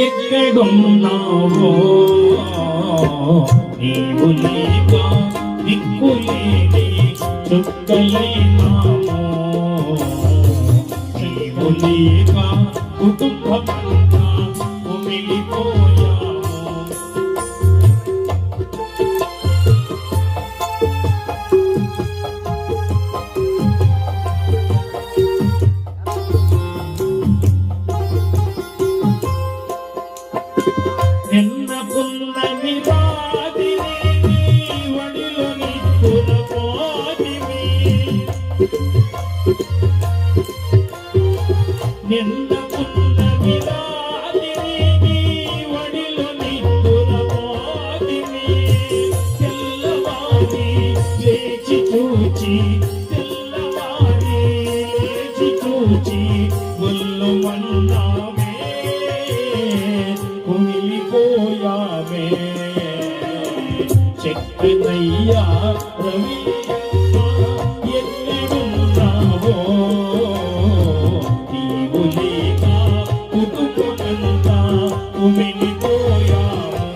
ఎక్కడున్నావో నీవు లేక దిక్కులేని చుక్కలైనామో నీవు లేక కుటుంబమంతా కుమిలిపోయామో నిన్న పున్నమి రాతిని వడిలో నిప్పురపోతివి నిన్న పున్నమి రాతిని వడిలో నిప్పురపోతివి తెల్లవారి లేచి చూచి తెల్లవారి లేచి చూచి ఒళ్ళు మన్నామే కుమిలిపోయామే చెక్కనయ్యా రవి ఎక్కడున్నావో నీవు లేక కుటుంబమంతా కుమిలిపోయాము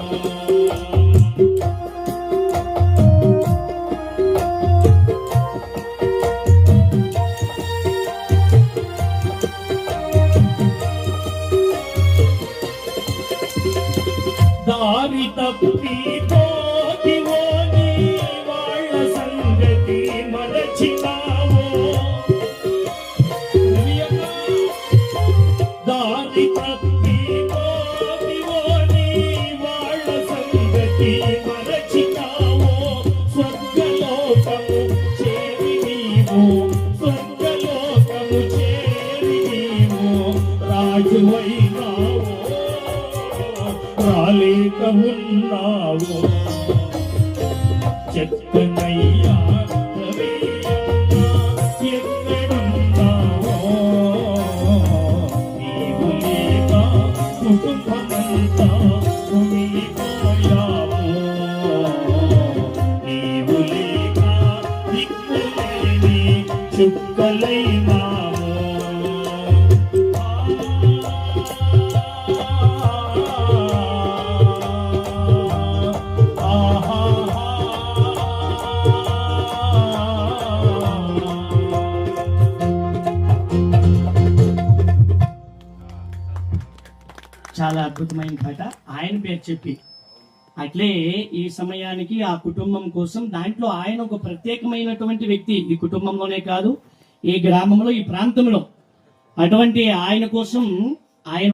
దారి తప్పిపోతివో నీ వాళ్ళ సంగతి మరచినావో దారి తప్పిపోతివో నీ వాళ్ళ సంగతి మరచినావో స్వర్గలోకము చేరి నీవు స్వర్గలోకము చేరి నీవు రాజువైనావో రాలేక ఉన్నావు చెక్కనయ్యా ఎక్కడున్నావో నీవు లేక కుటుంబమంతా కుమిలిపోయావు నీవు లేక దిక్కులేని చుక్కలైనాము చాలా అద్భుతమైన పాట ఆయన పేరు చెప్పి అట్లే ఈ సమయానికి ఆ కుటుంబం కోసం దాంట్లో ఆయన ఒక ప్రత్యేకమైనటువంటి వ్యక్తి ఈ కుటుంబంలోనే కాదు ఈ గ్రామంలో ఈ ప్రాంతంలో అటువంటి ఆయన కోసం ఆయన